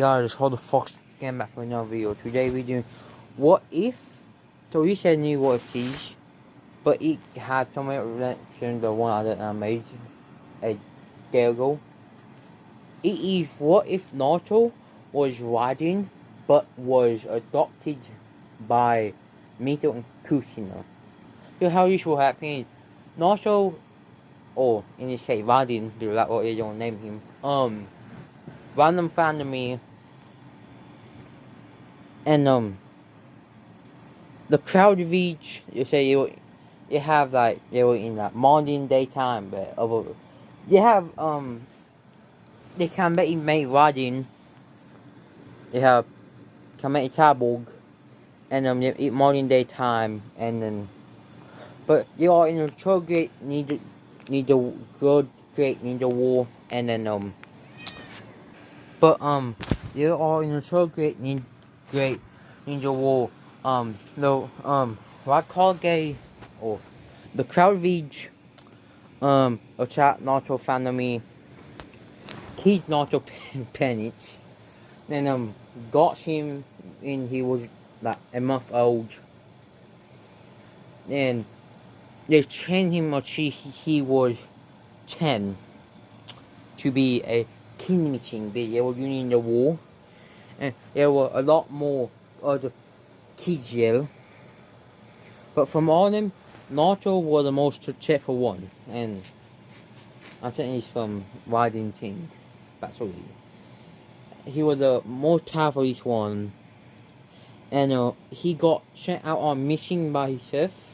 guys, how the fuck's getting back with another video. Today we're doing what if. So we said new what if teas, but it had some relation the one that I made a day ago. It is what if Naruto was riding but was adopted by Minato and Kushina. So how this will happen? Naruto, or in this case Radin, like what they don't name him. Random found me, and the crowd reach. You say you have like they were in that morning daytime, but they have they can make Radin. They have can make Taborg, and they eat morning daytime, and then but they are in a true great need the good great ninja war, and then But they are in a so great ninja war. What called gay or the crowd reach attack Naruto family, killed Naruto penance, then got him when he was like a month old, and they trained him until he was 10 to be a king meeting. They were doing the war, and there were a lot more other kids here. But from all of them, Naruto was the most successful one, and I think he's from Riding King. That's all he was the most powerful one, and he got sent out on mission by himself.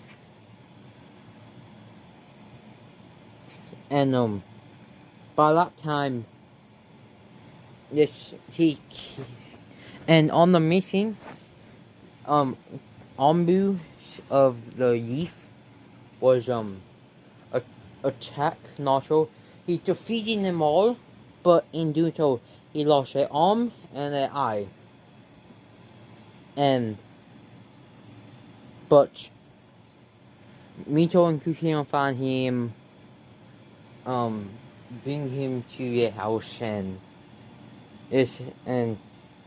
And by that time, and on the mission, Ambu of the Leaf was attack Naruto. He defeated them all, but in doing so, he lost an arm and an eye. But Mito and Kushina found him, bring him to their house,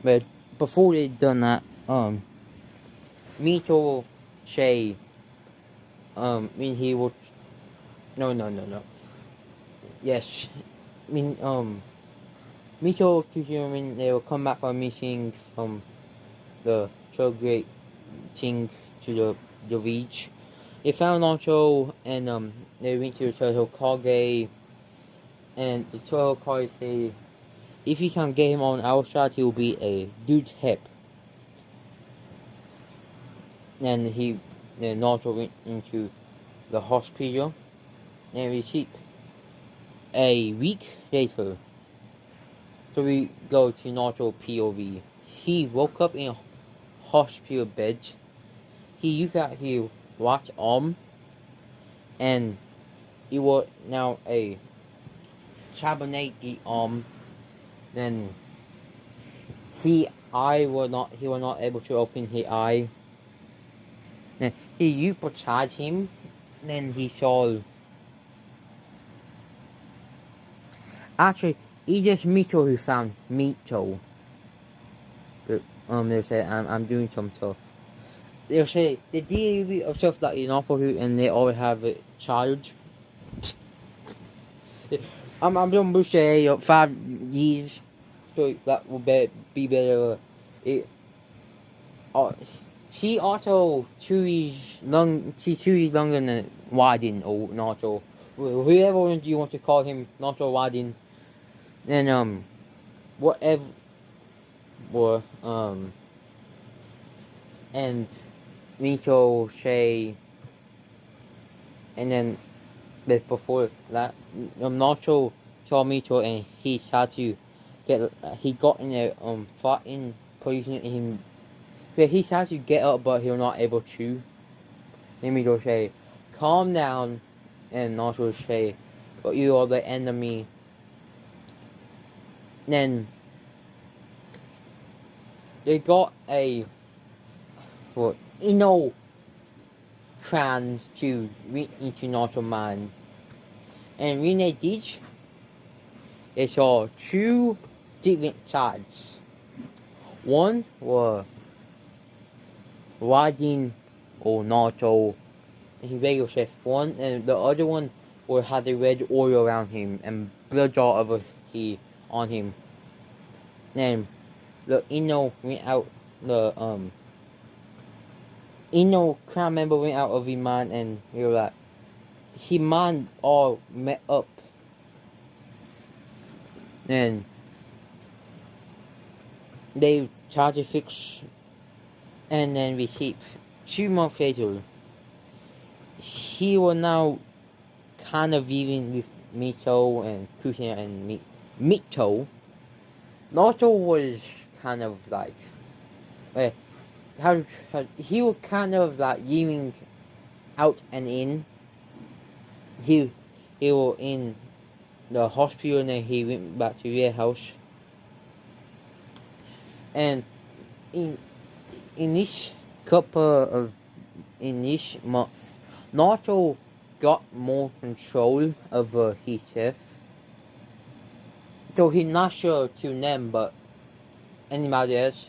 but before they done that, Mito say, when he was, no. Yes, Mito Kushina, when they will come back from meeting from the so great thing to the beach, they found Naruto, and they went to the turtle Kage, and the turtle Kage say, if you can get him on our side, he will be a good hip. And Naruto went into the hospital, and we keep a week later. So we go to Naruto POV. He woke up in a hospital bed. He looked at his right arm, and he was now a carbonated arm. Then he was not able to open his eye. Then he looked beside him. Then he saw. Actually, it's just Mito who found Mito. But they say I'm doing some stuff. They say the deal of stuff that you're not supposed to, and they always have a child. I'm going to say 5 years, so that will be better. She also chews longer than Wadin or Naruto. Whoever you want to call him, Naruto Wadin. Then whatever. And Mito say, and then. But before that, Naruto saw Mito, and he started to get. He got in a fighting position in him. But he started to get up, but he was not able to. Then Mito say, "Calm down," and Naruto say, "But you are the enemy." Then they got a plans to reach into Naruto mind. And when they did, they saw 2 different sides. One was riding or naruto and he regular chef one, and the other one was had the red oil around him and blood all over he on him. Then the Ino went out the Ino crowd member went out of his man and he was like he man all met up and they tried to fix and then we keep 2 months later he was now kind of even with Mito and kushina and Mito. Naruto was kind of like how he was kind of like leaving out and in. He was in the hospital and then he went back to their house. And in this month, Naruto got more control over his chef. So he's not sure to them, but anybody else.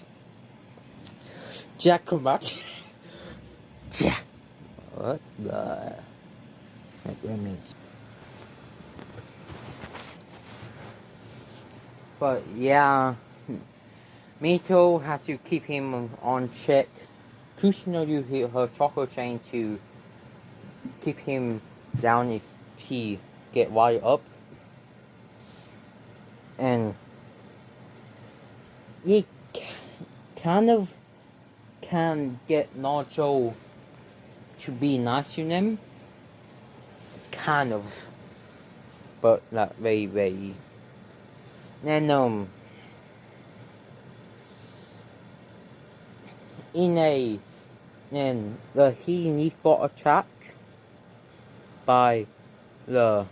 Jack come back. Jack. What the heck that means? But yeah, Mito had to keep him on check. Kushina used her chocolate chain to keep him down if he get wired up. And he kind of can get Naruto to be nice to them. Kind of. But not very, very. Then he got attacked by the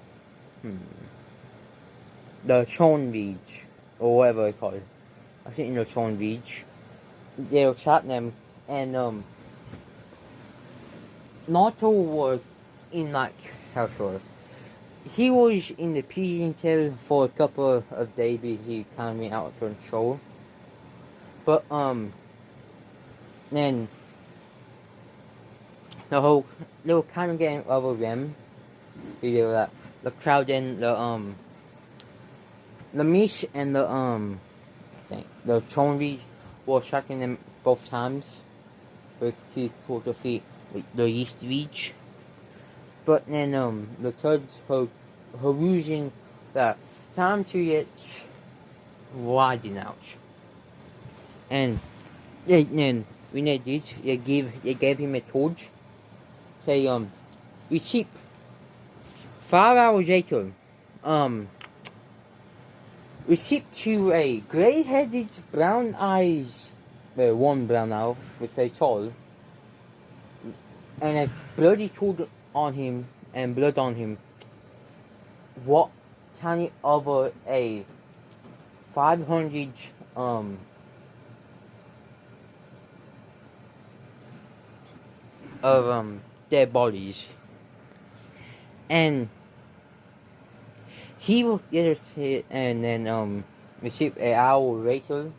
Chon Beach or whatever they call it. I think in the Chon Beach. They attacked them and Naruto was in like how short. He was in the prison cell for a couple of days because he kind of went out of control. But then they were kind of getting over them. They were like the crowd and the Mish and the Chonri were attacking them both times. With he could defeat the East Reach. But then the Turds were using the time to get widening out. And then when they did, they gave him a torch. Say we keep 5 hours later, we keep to a grey-headed, brown eyes, one brown owl with a tall, and a bloody toad on him and blood on him. What tiny over a 500 of dead bodies, and he will get us hit, and then receive an hour later.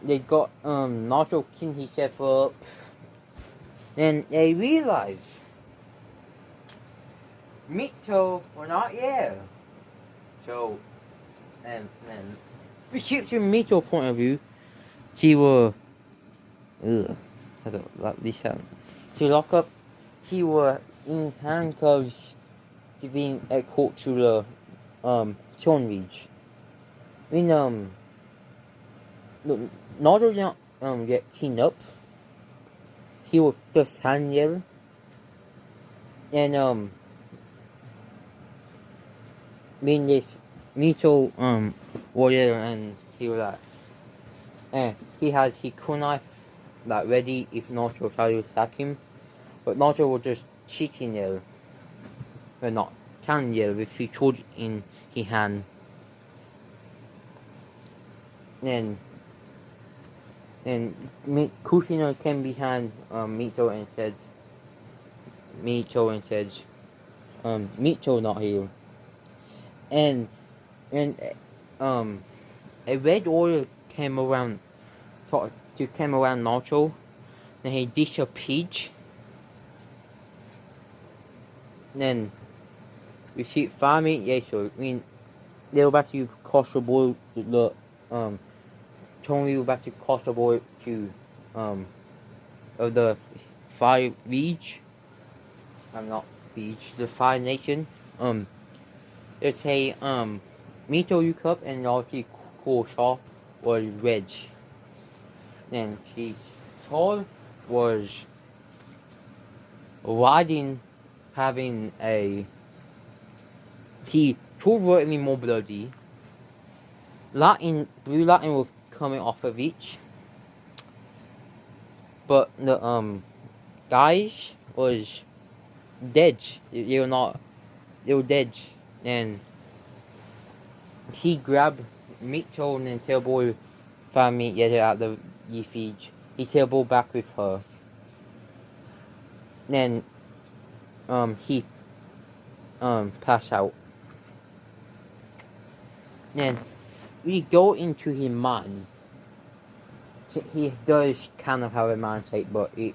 They got Naruto clean himself up. Then they realized Mito were not here. So and we keep from Mito's point of view, she were how do I lock this out? To lock up, she were in handcuffs to being escorted to the Chon Ridge. When Naruto didn't get cleaned up, he was just standing there, and when this Mito was there, and he was like, he had his kunai like ready if Naruto tried to attack him, but Naruto was just sitting there, but not standing there with his sword in his hand. Then Kushina came behind Mito and said, Mito not here. And a red oil came around to come around Naruto. Then he disappeared. Then we see family. Yeah, so I mean they were about to cross the border. Tony was about to cross the border to of the Fire Reach. I'm not Reach, the Fire Nation. It's a Mito Yukup and Naruto Kushina was red. Then Chitol was riding, having a. He told me more bloody. Blue Latin were coming off of each. But the guys was dead. They were dead. And he grabbed Mito and Tailboy found me out the refuge. He Tailboy back with her. Then he passed out. Then we go into his mind. He does kind of have a mind state, but when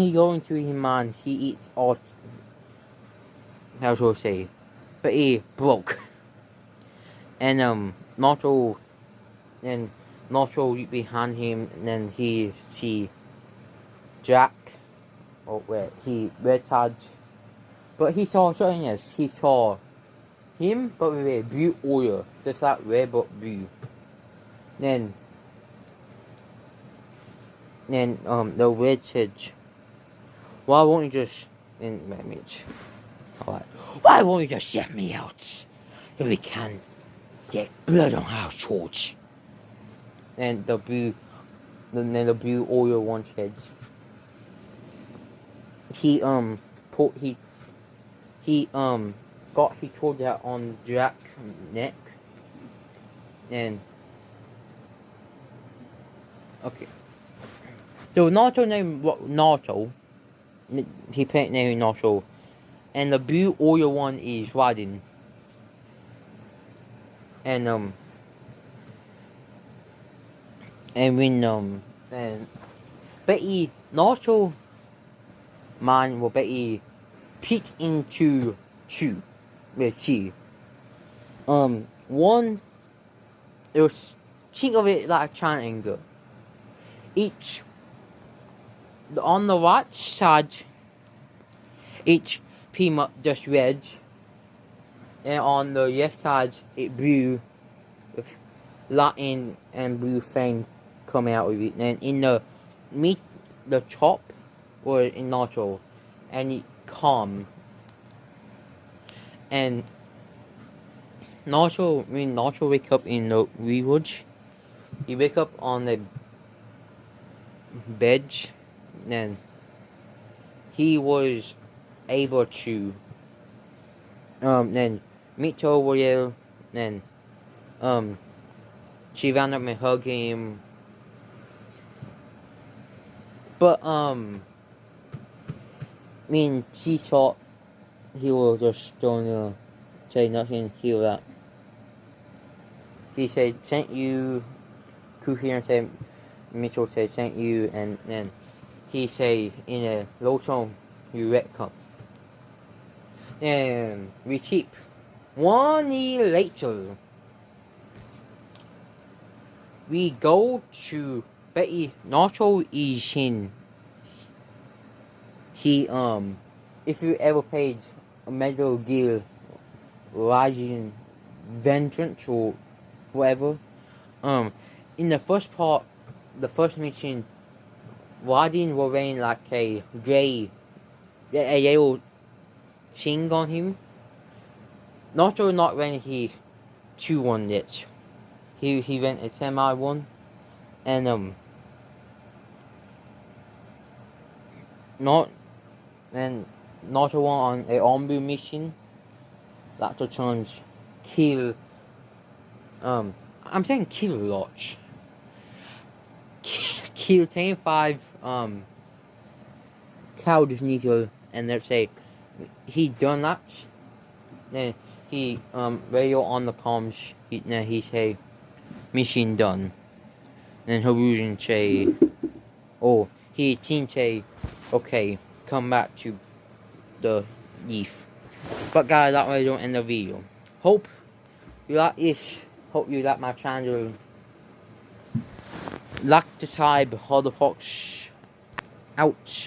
you go into his mind, he eats all. How should I say? But he broke. And Naruto behind him, and then he see Jack, or where he red tag. But he saw something else. He saw him, but with a blue oil, just like red but blue. Then the red said, "Why won't you just in my image? Alright, why won't you just set me out so we can get blood on our torch?" And the blue oil one said, he told that on Jack's neck. And okay, so Naruto named Naruto. He paint named Naruto, and the blue oil one is Raiden. And when Betty Naruto man will Betty peek into two. With two. One, it was, think of it like a triangle. Each, on the right side, each pretty much just red, and on the left side, it blue, with Latin and blue thing coming out of it. And in the top was in Naruto, and it calm. And Naruto wake up in the village. He wake up on the bed, and he was able to then Mito was there, then she ran up and hugged him. But she thought he was just gonna say nothing to that. She said, "Thank you." Kushina said, Mitchell said, "Thank you," and then he said in a low tone, "You welcome." And we keep 1 year later. We go to Betty. Naruto is in. He if you ever played Metal Gear Rising Vengeance or whatever, in the first part, the first mission, Raiden was wearing like a yellow thing on him. Naruto not wearing his 2-1 yet. He went a semi one, and Naruto went on a Ombu mission. That's a chance kill. I'm saying kill a lot. Kill 10-5 Cloud Needle, and let's say he done that. Then he radio on the comms. He say mission done. And Harujin say, oh, he Tinche, okay, come back to the leaf. But guys, that way I don't end the video. Hope you like this. Hope you like my channel. Like the type, how the fox out.